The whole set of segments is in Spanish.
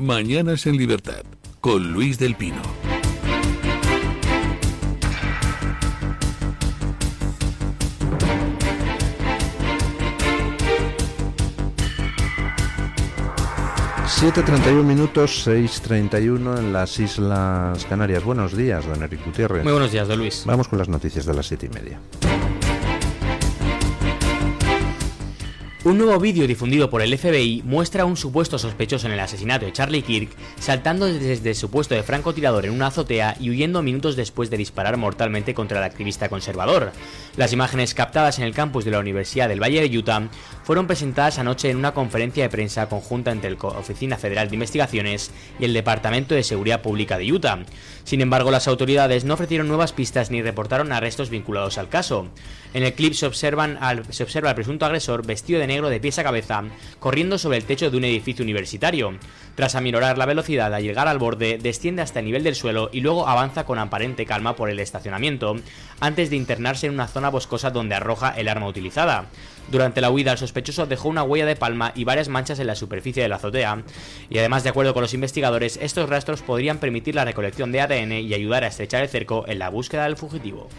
Mañanas en Libertad, con Luis del Pino. (7:31), 6:31 en las Islas Canarias. Buenos días, don Enrique Gutiérrez. Muy buenos días, don Luis. Vamos con las noticias de las 7:30. Un nuevo vídeo difundido por el FBI muestra a un supuesto sospechoso en el asesinato de Charlie Kirk saltando desde su puesto de francotirador en una azotea y huyendo minutos después de disparar mortalmente contra el activista conservador. Las imágenes captadas en el campus de la Universidad del Valle de Utah fueron presentadas anoche en una conferencia de prensa conjunta entre la Oficina Federal de Investigaciones y el Departamento de Seguridad Pública de Utah. Sin embargo, las autoridades no ofrecieron nuevas pistas ni reportaron arrestos vinculados al caso. En el clip se observa al presunto agresor vestido de negro de pies a cabeza, corriendo sobre el techo de un edificio universitario. Tras aminorar la velocidad al llegar al borde, desciende hasta el nivel del suelo y luego avanza con aparente calma por el estacionamiento, antes de internarse en una zona boscosa donde arroja el arma utilizada. Durante la huida, el sospechoso dejó una huella de palma y varias manchas en la superficie de la azotea, y además, de acuerdo con los investigadores, estos rastros podrían permitir la recolección de ADN y ayudar a estrechar el cerco en la búsqueda del fugitivo.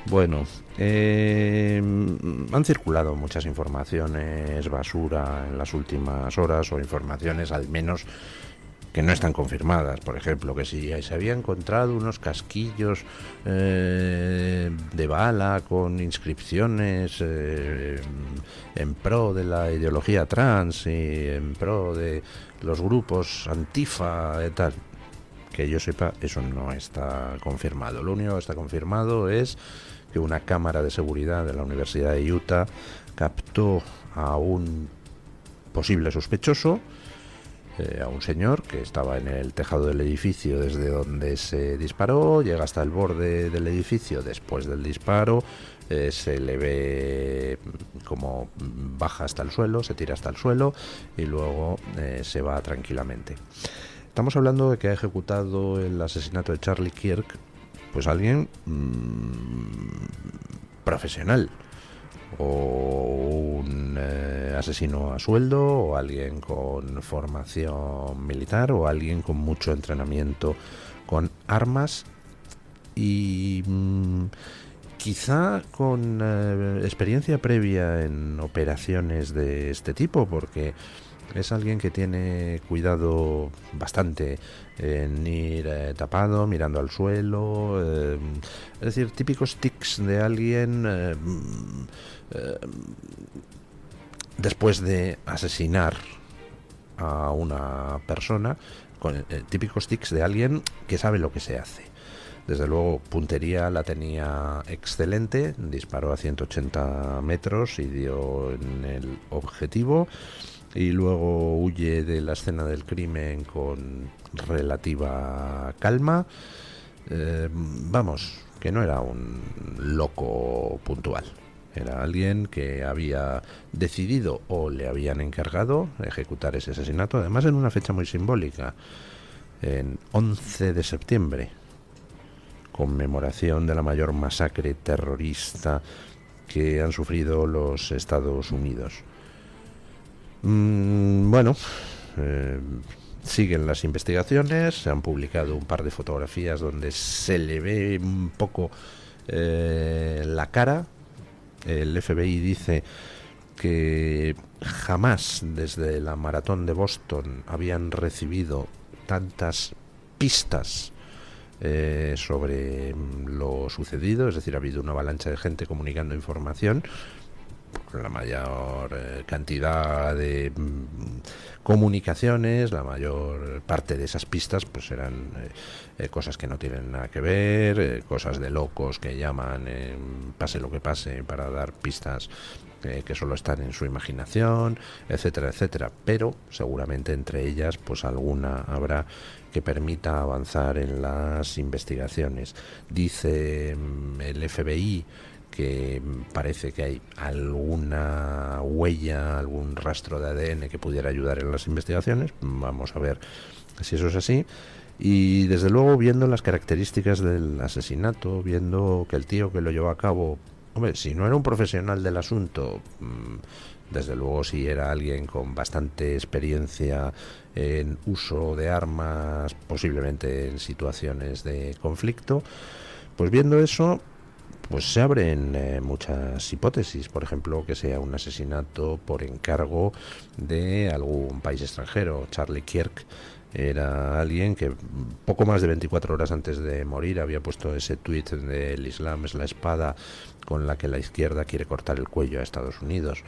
Bueno, han circulado muchas informaciones basura en las últimas horas, o informaciones al menos que no están confirmadas. Por ejemplo, que si se había encontrado unos casquillos de bala con inscripciones en pro de la ideología trans y en pro de los grupos antifa y tal. Que yo sepa, eso no está confirmado. Lo único que está confirmado es que una cámara de seguridad de la Universidad de Utah captó a un posible sospechoso, a un señor que estaba en el tejado del edificio desde donde se disparó, llega hasta el borde del edificio después del disparo, se le ve como baja hasta el suelo, se tira hasta el suelo y luego se va tranquilamente. Estamos hablando de que ha ejecutado el asesinato de Charlie Kirk pues alguien profesional, o un asesino a sueldo, o alguien con formación militar, o alguien con mucho entrenamiento con armas y quizá con experiencia previa en operaciones de este tipo, porque es alguien que tiene cuidado bastante en ir tapado, mirando al suelo, es decir, típicos tics de alguien después de asesinar a una persona, con típicos tics de alguien que sabe lo que se hace. Desde luego, puntería la tenía excelente, disparó a 180 metros y dio en el objetivo, y luego huye de la escena del crimen con relativa calma. Vamos, que no era un loco puntual. Era alguien que había decidido o le habían encargado ejecutar ese asesinato, además en una fecha muy simbólica, en 11 de septiembre, conmemoración de la mayor masacre terrorista que han sufrido los Estados Unidos. Bueno, siguen las investigaciones, se han publicado un par de fotografías donde se le ve un poco la cara. El FBI dice que jamás desde la maratón de Boston habían recibido tantas pistas sobre lo sucedido, es decir, ha habido una avalancha de gente comunicando información. La mayor cantidad de comunicaciones, la mayor parte de esas pistas pues eran cosas que no tienen nada que ver, cosas de locos que llaman pase lo que pase para dar pistas que solo están en su imaginación, etcétera, etcétera. Pero seguramente entre ellas pues alguna habrá que permita avanzar en las investigaciones. Dice el FBI que parece que hay alguna huella, algún rastro de ADN que pudiera ayudar en las investigaciones. Vamos a ver si eso es así. Y desde luego, viendo las características del asesinato, viendo que el tío que lo llevó a cabo Hombre, si no era un profesional del asunto, desde luego si era alguien con bastante experiencia en uso de armas, posiblemente en situaciones de conflicto, pues viendo eso, pues se abren muchas hipótesis. Por ejemplo, que sea un asesinato por encargo de algún país extranjero. Charlie Kirk era alguien que poco más de 24 horas antes de morir había puesto ese tuit de "El Islam es la espada con la que la izquierda quiere cortar el cuello a Estados Unidos".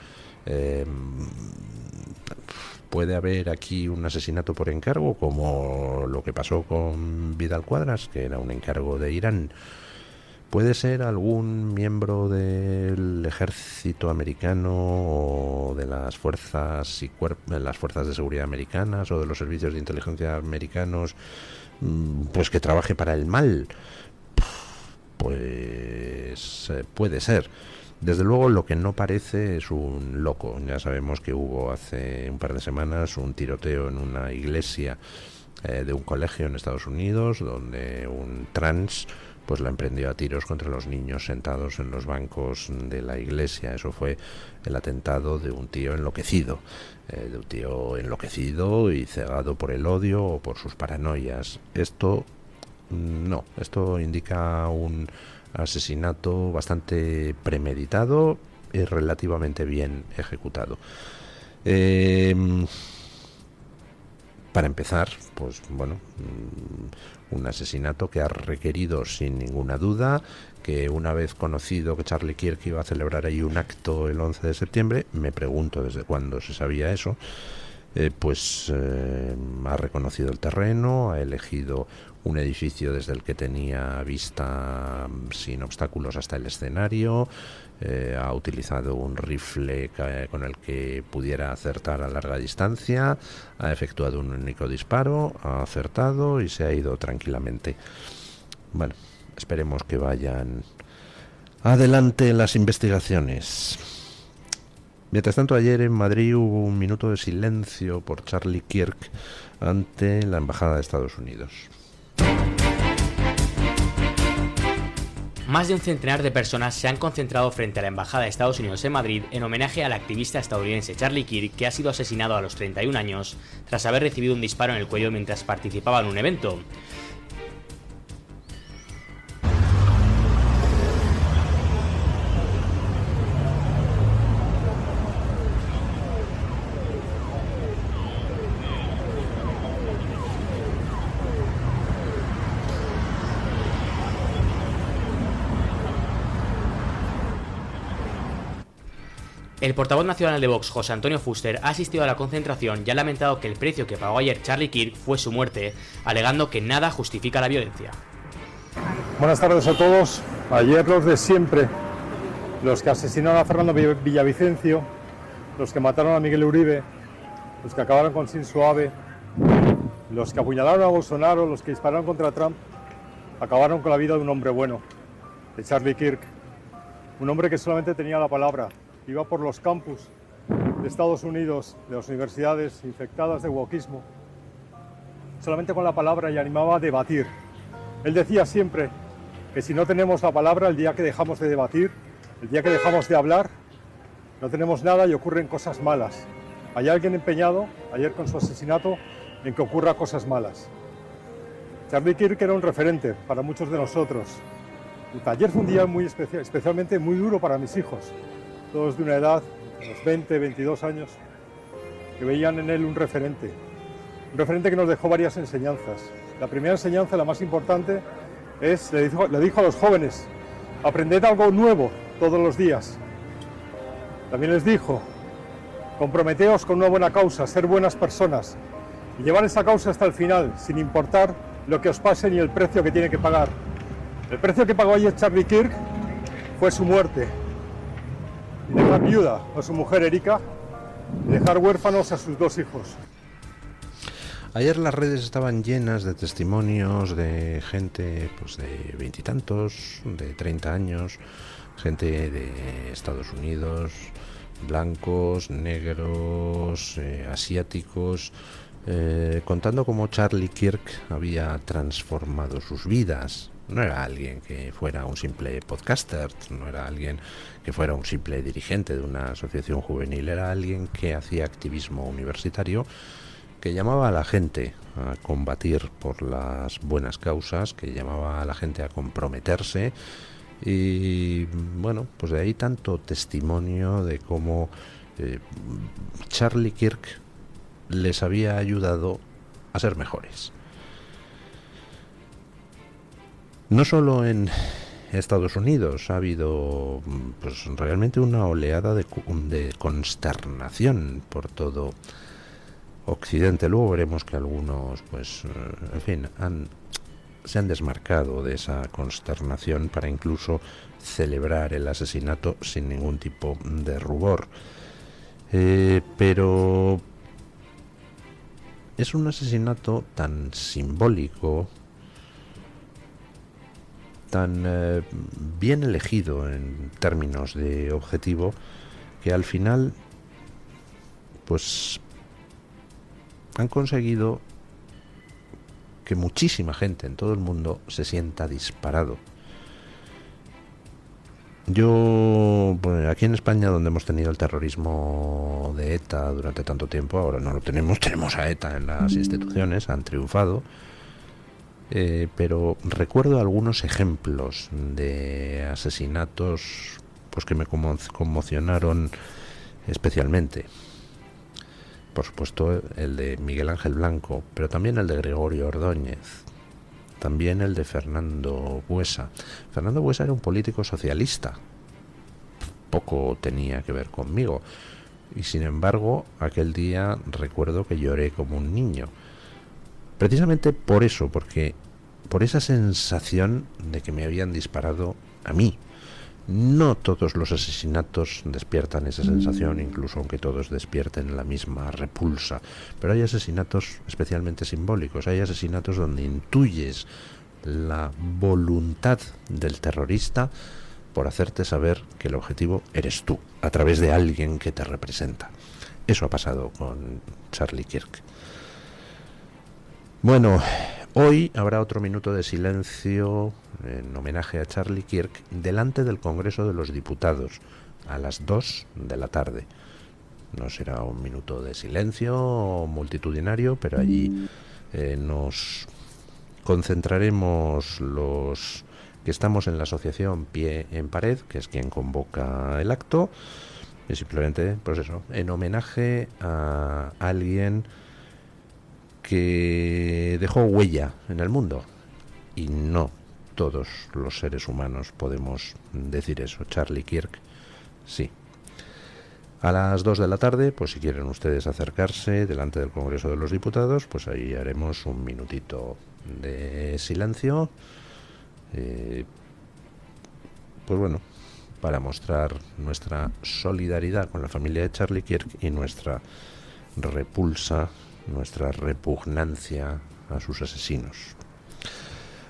Puede haber aquí un asesinato por encargo, como lo que pasó con Vidal Quadras, que era un encargo de Irán. Puede ser algún miembro del ejército americano o de las fuerzas las fuerzas de seguridad americanas o de los servicios de inteligencia americanos, pues que trabaje para el mal. Pues puede ser. Desde luego lo que no parece es un loco. Ya sabemos que hubo hace un par de semanas un tiroteo en una iglesia de un colegio en Estados Unidos, donde un trans pues la emprendió a tiros contra los niños sentados en los bancos de la iglesia. Eso fue el atentado de un tío enloquecido, y cegado por el odio o por sus paranoias. Esto indica un asesinato bastante premeditado y relativamente bien ejecutado. Para empezar, pues bueno, un asesinato que ha requerido sin ninguna duda que, una vez conocido que Charlie Kirk iba a celebrar ahí un acto el 11 de septiembre, me pregunto desde cuándo se sabía eso, ha reconocido el terreno, ha elegido un edificio desde el que tenía vista sin obstáculos hasta el escenario, ha utilizado un rifle con el que pudiera acertar a larga distancia, ha efectuado un único disparo, ha acertado y se ha ido tranquilamente. Bueno, esperemos que vayan adelante las investigaciones. Mientras tanto, ayer en Madrid hubo un minuto de silencio por Charlie Kirk ante la Embajada de Estados Unidos. Más de un centenar de personas se han concentrado frente a la Embajada de Estados Unidos en Madrid en homenaje al activista estadounidense Charlie Kirk, que ha sido asesinado a los 31 años tras haber recibido un disparo en el cuello mientras participaba en un evento. El portavoz nacional de Vox, José Antonio Fuster, ha asistido a la concentración y ha lamentado que el precio que pagó ayer Charlie Kirk fue su muerte, alegando que nada justifica la violencia. Buenas tardes a todos. Ayer los de siempre, los que asesinaron a Fernando Villavicencio, los que mataron a Miguel Uribe, los que acabaron con Shinzo Abe, los que apuñalaron a Bolsonaro, los que dispararon contra Trump, acabaron con la vida de un hombre bueno, de Charlie Kirk, un hombre que solamente tenía la palabra. Iba por los campus de Estados Unidos, de las universidades infectadas de wokismo, solamente con la palabra, y animaba a debatir. Él decía siempre que si no tenemos la palabra, el día que dejamos de debatir, el día que dejamos de hablar, no tenemos nada y ocurren cosas malas. Hay alguien empeñado, ayer con su asesinato, en que ocurra cosas malas. Charlie Kirk era un referente para muchos de nosotros. Ayer fue un día muy especial, especialmente muy duro para mis hijos, todos de una edad, unos 20, 22 años, que veían en él un referente que nos dejó varias enseñanzas. La primera enseñanza, la más importante, le dijo a los jóvenes: aprended algo nuevo todos los días. También les dijo: comprometeos con una buena causa, ser buenas personas y llevar esa causa hasta el final, sin importar lo que os pase ni el precio que tiene que pagar. El precio que pagó ayer Charlie Kirk fue su muerte. Y dejar viuda a su mujer Erika y dejar huérfanos a sus 2 hijos. Ayer las redes estaban llenas de testimonios de gente pues de 20 y tantos, de 30 años, gente de Estados Unidos, blancos, negros, asiáticos, contando cómo Charlie Kirk había transformado sus vidas. No era alguien que fuera un simple podcaster, no era alguien que fuera un simple dirigente de una asociación juvenil, era alguien que hacía activismo universitario, que llamaba a la gente a combatir por las buenas causas, que llamaba a la gente a comprometerse. Y bueno, pues de ahí tanto testimonio de cómo Charlie Kirk les había ayudado a ser mejores. No solo en Estados Unidos ha habido pues realmente una oleada de consternación por todo Occidente. Luego veremos que algunos, pues, en fin, se han desmarcado de esa consternación para incluso celebrar el asesinato sin ningún tipo de rubor. Pero es un asesinato tan simbólico, tan bien elegido en términos de objetivo, que al final pues han conseguido que muchísima gente en todo el mundo se sienta disparado. Yo, bueno, aquí en España, donde hemos tenido el terrorismo de ETA durante tanto tiempo, ahora no lo tenemos, tenemos a ETA en las instituciones, han triunfado, pero recuerdo algunos ejemplos de asesinatos pues que me conmocionaron especialmente. Por supuesto el de Miguel Ángel Blanco, pero también el de Gregorio Ordóñez, también el de Fernando Buesa. Fernando Buesa era un político socialista, poco tenía que ver conmigo, y sin embargo aquel día recuerdo que lloré como un niño, precisamente por eso, porque por esa sensación de que me habían disparado a mí. No todos los asesinatos despiertan esa sensación, incluso aunque todos despierten la misma repulsa, pero hay asesinatos especialmente simbólicos, hay asesinatos donde intuyes la voluntad del terrorista por hacerte saber que el objetivo eres tú, a través de alguien que te representa. Eso ha pasado con Charlie Kirk. Bueno, hoy habrá otro minuto de silencio en homenaje a Charlie Kirk delante del Congreso de los Diputados a las 2 de la tarde. No será un minuto de silencio multitudinario, pero allí nos concentraremos los que estamos en la asociación Pie en Pared, que es quien convoca el acto, y simplemente, pues eso, en homenaje a alguien que dejó huella en el mundo, y no todos los seres humanos podemos decir eso. Charlie Kirk, sí. A las 2 de la tarde, pues si quieren ustedes acercarse delante del Congreso de los Diputados, pues ahí haremos un minutito de silencio, pues bueno, para mostrar nuestra solidaridad con la familia de Charlie Kirk y nuestra repulsa, nuestra repugnancia a sus asesinos.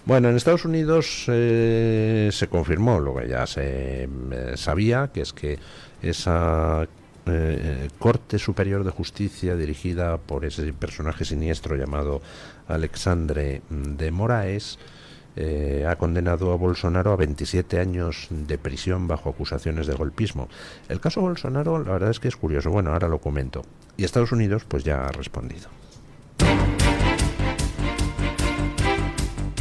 Bueno, en Estados Unidos se confirmó lo que ya se sabía, que es que esa Corte Superior de Justicia, dirigida por ese personaje siniestro llamado Alexandre de Moraes, ha condenado a Bolsonaro a 27 años de prisión bajo acusaciones de golpismo. El caso Bolsonaro, la verdad es que es curioso. Bueno, ahora lo comento. Y Estados Unidos pues ya ha respondido.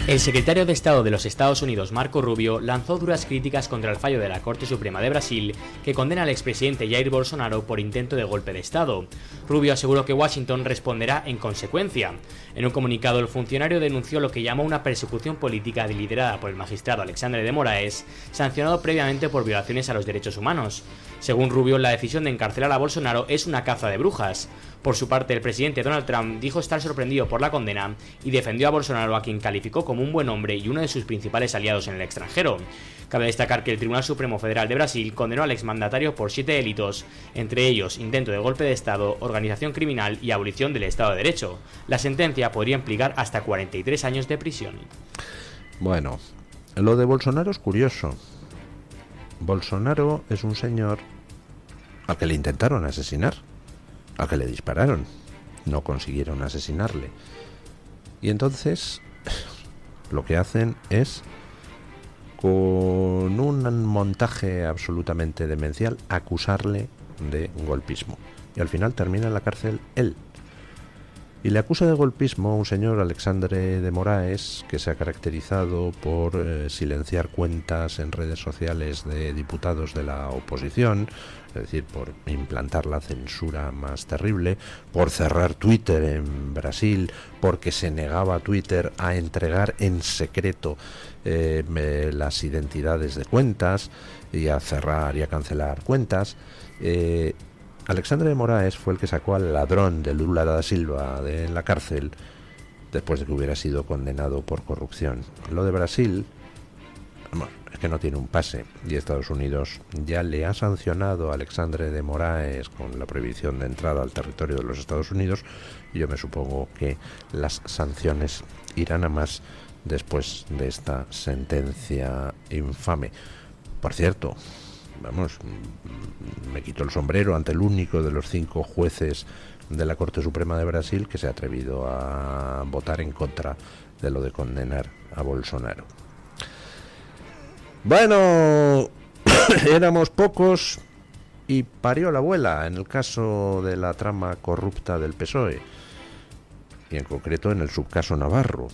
El secretario de Estado de los Estados Unidos, Marco Rubio, lanzó duras críticas contra el fallo de la Corte Suprema de Brasil que condena al expresidente Jair Bolsonaro por intento de golpe de Estado. Rubio aseguró que Washington responderá en consecuencia. En un comunicado, el funcionario denunció lo que llamó una persecución política liderada por el magistrado Alexandre de Moraes, sancionado previamente por violaciones a los derechos humanos. Según Rubio, la decisión de encarcelar a Bolsonaro es una caza de brujas. Por su parte, el presidente Donald Trump dijo estar sorprendido por la condena y defendió a Bolsonaro, a quien calificó como un buen hombre y uno de sus principales aliados en el extranjero. Cabe destacar que el Tribunal Supremo Federal de Brasil condenó al exmandatario por 7 delitos, entre ellos intento de golpe de Estado, organización criminal y abolición del Estado de Derecho. La sentencia podría implicar hasta 43 años de prisión. Bueno, lo de Bolsonaro es curioso. Bolsonaro es un señor al que le intentaron asesinar, al que le dispararon, no consiguieron asesinarle. Y entonces lo que hacen es con un montaje absolutamente demencial, acusarle de golpismo. Y al final termina en la cárcel él. Y le acusa de golpismo un señor, Alexandre de Moraes, que se ha caracterizado por silenciar cuentas en redes sociales de diputados de la oposición, es decir, por implantar la censura más terrible, por cerrar Twitter en Brasil, porque se negaba Twitter a entregar en secreto las identidades de cuentas y a cerrar y a cancelar cuentas. Alexandre de Moraes fue el que sacó al ladrón de Lula da Silva de la cárcel después de que hubiera sido condenado por corrupción. Lo de Brasil, bueno, es que no tiene un pase, y Estados Unidos ya le ha sancionado a Alexandre de Moraes con la prohibición de entrada al territorio de los Estados Unidos, y yo me supongo que las sanciones irán a más después de esta sentencia infame. Por cierto, vamos, me quito el sombrero ante el único de los 5 jueces de la Corte Suprema de Brasil que se ha atrevido a votar en contra de lo de condenar a Bolsonaro. Bueno, éramos pocos y parió la abuela en el caso de la trama corrupta del PSOE, y en concreto en el subcaso Navarro.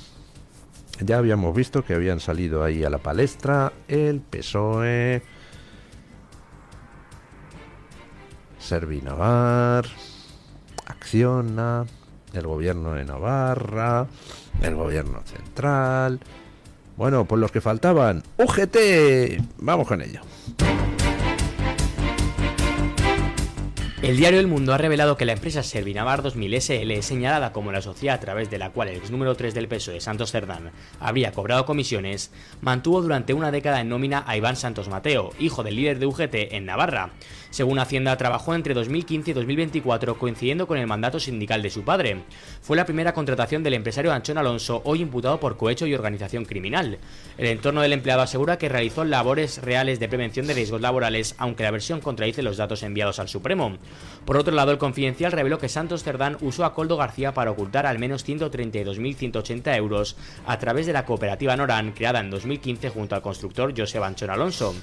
Ya habíamos visto que habían salido ahí a la palestra el PSOE, Servinavar, Acciona, el gobierno de Navarra, el gobierno central. Bueno, pues los que faltaban, UGT, vamos con ello. El diario El Mundo ha revelado que la empresa Servinavar 2000 SL, señalada como la sociedad a través de la cual el ex número 3 del PSOE, Santos Cerdán, habría cobrado comisiones, mantuvo durante una década en nómina a Iván Santos Mateo, hijo del líder de UGT en Navarra. Según Hacienda, trabajó entre 2015 y 2024, coincidiendo con el mandato sindical de su padre. Fue la primera contratación del empresario Anchón Alonso, hoy imputado por cohecho y organización criminal. El entorno del empleado asegura que realizó labores reales de prevención de riesgos laborales, aunque la versión contradice los datos enviados al Supremo. Por otro lado, el Confidencial reveló que Santos Cerdán usó a Koldo García para ocultar al menos 132.180 euros a través de la cooperativa Noran, creada en 2015 junto al constructor Josep Anchón Alonso.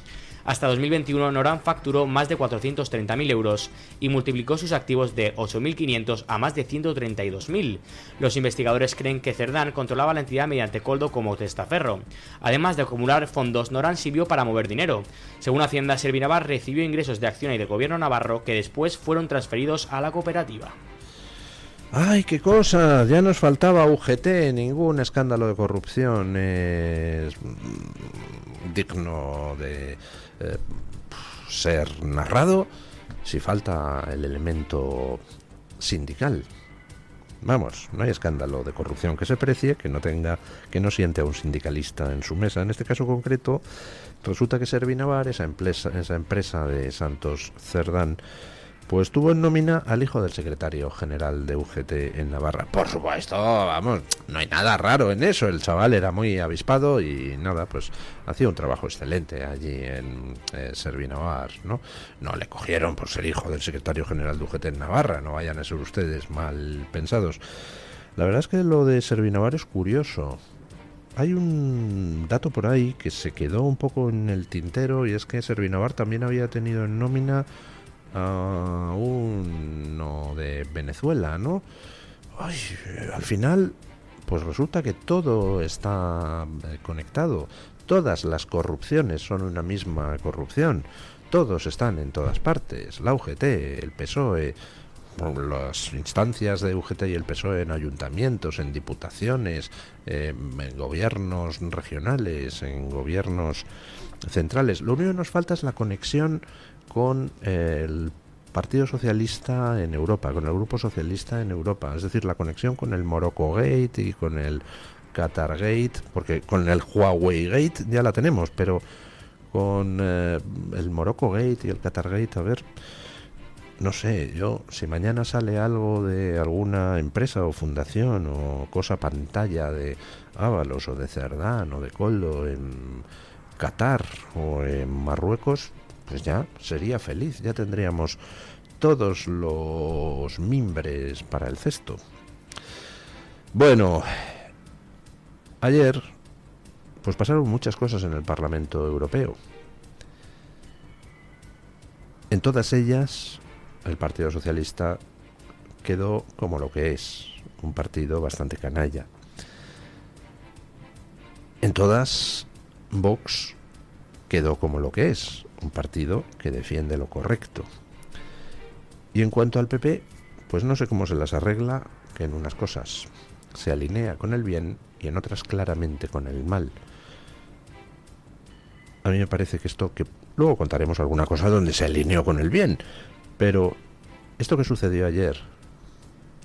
Hasta 2021, Noran facturó más de 430.000 euros y multiplicó sus activos de 8.500 a más de 132.000. Los investigadores creen que Cerdán controlaba la entidad mediante Koldo como testaferro. Además de acumular fondos, Noran sirvió para mover dinero. Según Hacienda, Servinavar recibió ingresos de Acciona y del gobierno navarro que después fueron transferidos a la cooperativa. ¡Ay, qué cosa! Ya nos faltaba UGT, ningún escándalo de corrupción es digno de ser narrado si falta el elemento sindical. Vamos, no hay escándalo de corrupción que se precie que no siente a un sindicalista en su mesa. En este caso concreto, resulta que Servinavar, esa empresa de Santos Cerdán, pues tuvo en nómina al hijo del secretario general de UGT en Navarra. Por supuesto, vamos, no hay nada raro en eso. El chaval era muy avispado y nada, pues hacía un trabajo excelente allí en Servinavar, ¿no? No le cogieron por ser hijo del secretario general de UGT en Navarra, no vayan a ser ustedes mal pensados. La verdad es que lo de Servinavar es curioso. Hay un dato por ahí que se quedó un poco en el tintero, y es que Servinavar también había tenido en nómina a uno de Venezuela, ¿no? Ay, al final, pues resulta que todo está conectado. Todas las corrupciones son una misma corrupción. Todos están en todas partes. La UGT, el PSOE, las instancias de UGT y el PSOE en ayuntamientos, en diputaciones, en gobiernos regionales, en gobiernos centrales. Lo único que nos falta es la conexión con el Partido Socialista en Europa, con el Grupo Socialista en Europa, es decir, la conexión con el Morocco Gate y con el Qatar Gate, porque con el Huawei Gate ya la tenemos, pero con el Morocco Gate y el Qatar Gate, a ver, no sé, yo, si mañana sale algo de alguna empresa o fundación o cosa pantalla de Ábalos o de Cerdán o de Koldo en Qatar o en Marruecos, pues ya sería feliz, ya tendríamos todos los mimbres para el cesto. Bueno, ayer pues pasaron muchas cosas en el Parlamento Europeo. En todas ellas, el Partido Socialista quedó como lo que es, un partido bastante canalla. En todas, Vox quedó como lo que es, un partido que defiende lo correcto. Y en cuanto al PP, pues no sé cómo se las arregla, que en unas cosas se alinea con el bien y en otras claramente con el mal. A mí me parece que esto, que luego contaremos alguna cosa donde se alineó con el bien, pero esto que sucedió ayer,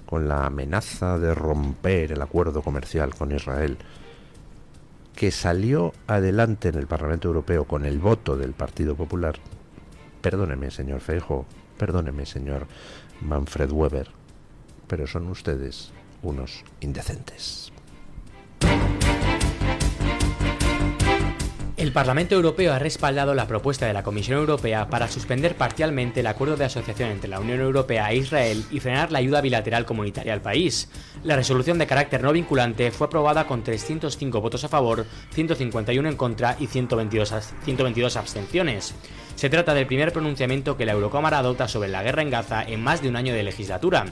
con la amenaza de romper el acuerdo comercial con Israel, que salió adelante en el Parlamento Europeo con el voto del Partido Popular, perdóneme, señor Feijóo, perdóneme, señor Manfred Weber, pero son ustedes unos indecentes. El Parlamento Europeo ha respaldado la propuesta de la Comisión Europea para suspender parcialmente el acuerdo de asociación entre la Unión Europea e Israel y frenar la ayuda bilateral comunitaria al país. La resolución de carácter no vinculante fue aprobada con 305 votos a favor, 151 en contra y 122 abstenciones. Se trata del primer pronunciamiento que la Eurocámara adopta sobre la guerra en Gaza en más de un año de legislatura.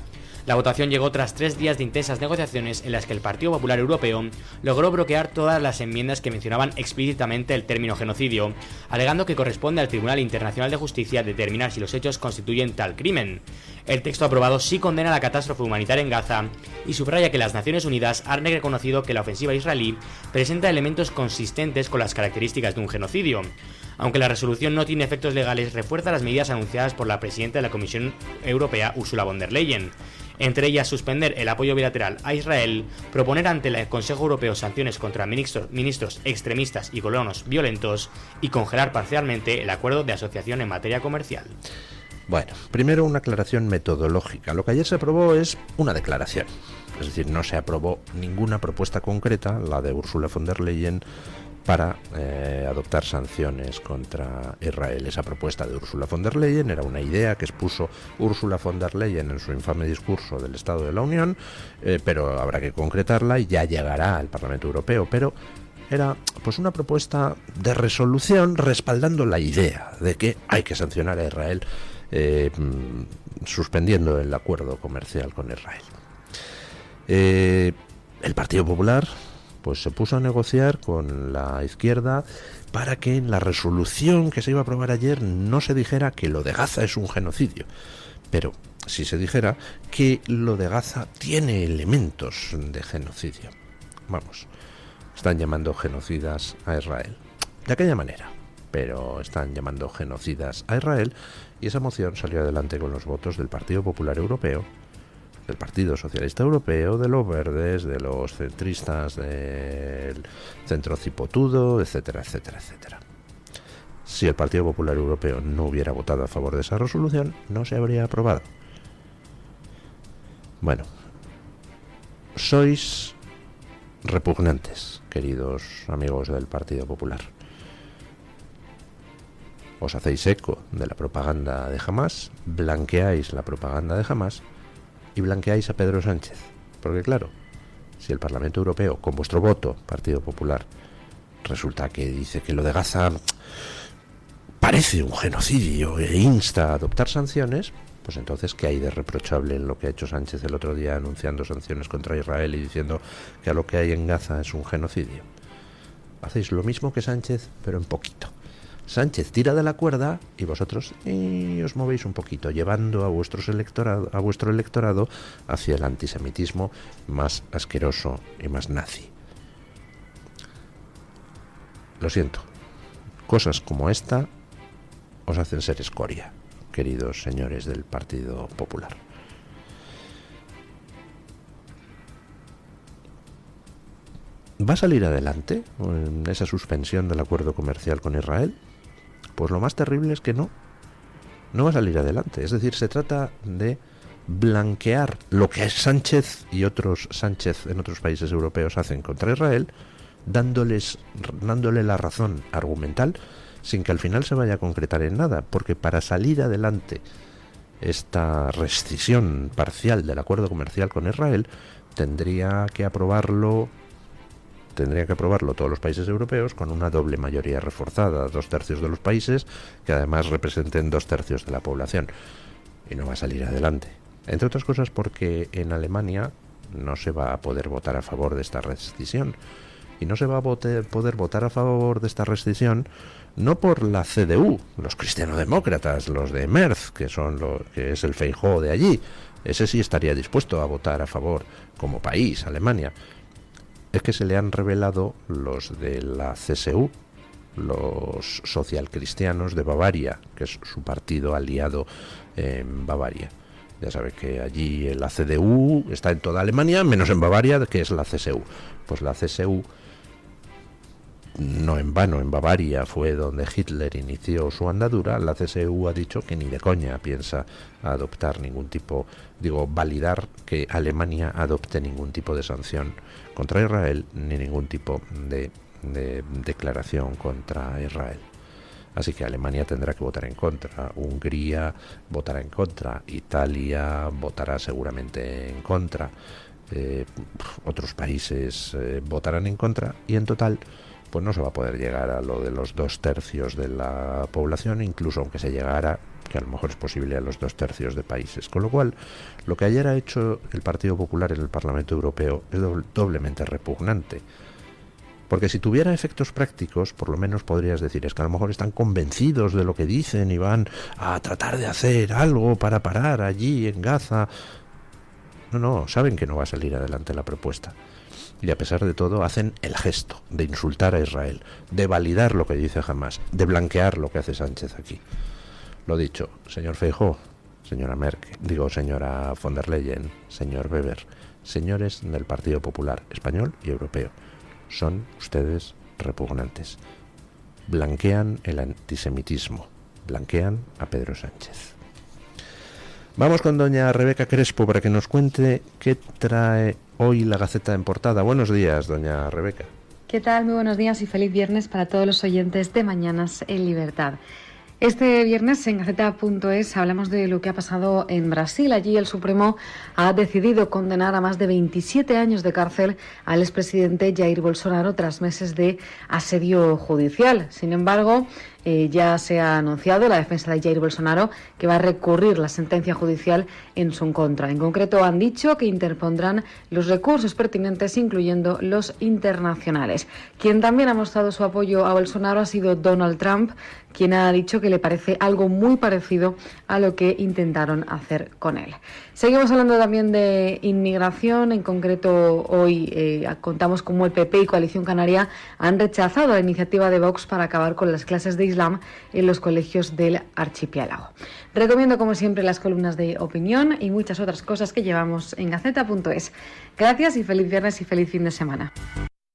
La votación llegó tras 3 días de intensas negociaciones en las que el Partido Popular Europeo logró bloquear todas las enmiendas que mencionaban explícitamente el término genocidio, alegando que corresponde al Tribunal Internacional de Justicia determinar si los hechos constituyen tal crimen. El texto aprobado sí condena la catástrofe humanitaria en Gaza y subraya que las Naciones Unidas han reconocido que la ofensiva israelí presenta elementos consistentes con las características de un genocidio. Aunque la resolución no tiene efectos legales, refuerza las medidas anunciadas por la presidenta de la Comisión Europea, Ursula von der Leyen. Entre ellas, suspender el apoyo bilateral a Israel, proponer ante el Consejo Europeo sanciones contra ministros extremistas y colonos violentos y congelar parcialmente el acuerdo de asociación en materia comercial. Bueno, primero una aclaración metodológica. Lo que ayer se aprobó es una declaración. Es decir, no se aprobó ninguna propuesta concreta, la de Ursula von der Leyen, para adoptar sanciones contra Israel. Esa propuesta de Ursula von der Leyen era una idea que expuso Ursula von der Leyen en su infame discurso del Estado de la Unión, pero habrá que concretarla y ya llegará al Parlamento Europeo. Pero era pues una propuesta de resolución respaldando la idea de que hay que sancionar a Israel suspendiendo el acuerdo comercial con Israel. El Partido Popular pues se puso a negociar con la izquierda para que en la resolución que se iba a aprobar ayer no se dijera que lo de Gaza es un genocidio, pero sí se dijera que lo de Gaza tiene elementos de genocidio. Vamos, están llamando genocidas a Israel, de aquella manera, pero están llamando genocidas a Israel, y esa moción salió adelante con los votos del Partido Popular Europeo, del Partido Socialista Europeo, de los verdes, de los centristas, del centro cipotudo, etcétera, etcétera, etcétera. Si el Partido Popular Europeo no hubiera votado a favor de esa resolución, no se habría aprobado. Bueno, sois repugnantes, queridos amigos del Partido Popular. Os hacéis eco de la propaganda de Hamás, blanqueáis la propaganda de Hamás y blanqueáis a Pedro Sánchez. Porque claro, si el Parlamento Europeo, con vuestro voto, Partido Popular, resulta que dice que lo de Gaza parece un genocidio e insta a adoptar sanciones, pues entonces, ¿qué hay de reprochable en lo que ha hecho Sánchez el otro día anunciando sanciones contra Israel y diciendo que a lo que hay en Gaza es un genocidio? Hacéis lo mismo que Sánchez, pero en poquito. Sánchez tira de la cuerda y vosotros os movéis un poquito, llevando a vuestro electorado hacia el antisemitismo más asqueroso y más nazi. Lo siento, cosas como esta os hacen ser escoria, queridos señores del Partido Popular. ¿Va a salir adelante en esa suspensión del acuerdo comercial con Israel? Pues lo más terrible es que no va a salir adelante. Es decir, se trata de blanquear lo que Sánchez y otros Sánchez en otros países europeos hacen contra Israel, dándole la razón argumental sin que al final se vaya a concretar en nada, porque para salir adelante esta rescisión parcial del acuerdo comercial con Israel tendría que aprobarlo tendrían que aprobarlo todos los países europeos con una doble mayoría reforzada, 2/3 de los países que además representen 2/3 de la población. Y no va a salir adelante. Entre otras cosas porque en Alemania no se va a poder votar a favor de esta rescisión. Y no se va a poder votar a favor de esta rescisión no por la CDU, los cristianodemócratas, los de Merz, que es el Feijóo de allí. Ese sí estaría dispuesto a votar a favor como país, Alemania. Es que se le han revelado los de la CSU, los socialcristianos de Bavaria, que es su partido aliado en Bavaria. Ya sabe que allí la CDU está en toda Alemania, menos en Bavaria, que es la CSU. Pues la CSU, no en vano, en Bavaria fue donde Hitler inició su andadura. La CSU ha dicho que ni de coña piensa adoptar ningún tipo, validar que Alemania adopte ningún tipo de sanción contra Israel, ni ningún tipo de declaración contra Israel. Así que Alemania tendrá que votar en contra, Hungría votará en contra, Italia votará seguramente en contra, otros países votarán en contra, y en total pues no se va a poder llegar a lo de los 2/3 de la población, incluso aunque se llegara, que a lo mejor es posible, a los 2/3 de países. Con lo cual, lo que ayer ha hecho el Partido Popular en el Parlamento Europeo es doblemente repugnante. Porque si tuviera efectos prácticos, por lo menos podrías decir, es que a lo mejor están convencidos de lo que dicen y van a tratar de hacer algo para parar allí en Gaza. No, saben que no va a salir adelante la propuesta. Y a pesar de todo hacen el gesto de insultar a Israel, de validar lo que dice Hamás, de blanquear lo que hace Sánchez aquí. Lo dicho, señor Feijóo, señora Merkel, señora von der Leyen, señor Weber, señores del Partido Popular Español y Europeo, son ustedes repugnantes. Blanquean el antisemitismo, blanquean a Pedro Sánchez. Vamos con doña Rebeca Crespo para que nos cuente qué trae hoy la Gaceta en portada. Buenos días, doña Rebeca. ¿Qué tal? Muy buenos días y feliz viernes para todos los oyentes de Mañanas en Libertad. Este viernes en Gaceta.es hablamos de lo que ha pasado en Brasil. Allí el Supremo ha decidido condenar a más de 27 años de cárcel al expresidente Jair Bolsonaro tras meses de asedio judicial. Sin embargo, ya se ha anunciado la defensa de Jair Bolsonaro que va a recurrir la sentencia judicial en su contra. En concreto, han dicho que interpondrán los recursos pertinentes, incluyendo los internacionales. Quien también ha mostrado su apoyo a Bolsonaro ha sido Donald Trump, quien ha dicho que le parece algo muy parecido a lo que intentaron hacer con él. Seguimos hablando también de inmigración. En concreto, hoy contamos cómo el PP y Coalición Canaria han rechazado la iniciativa de Vox para acabar con las clases de Islam en los colegios del archipiélago. Recomiendo, como siempre, las columnas de opinión y muchas otras cosas que llevamos en Gaceta.es. Gracias y feliz viernes y feliz fin de semana.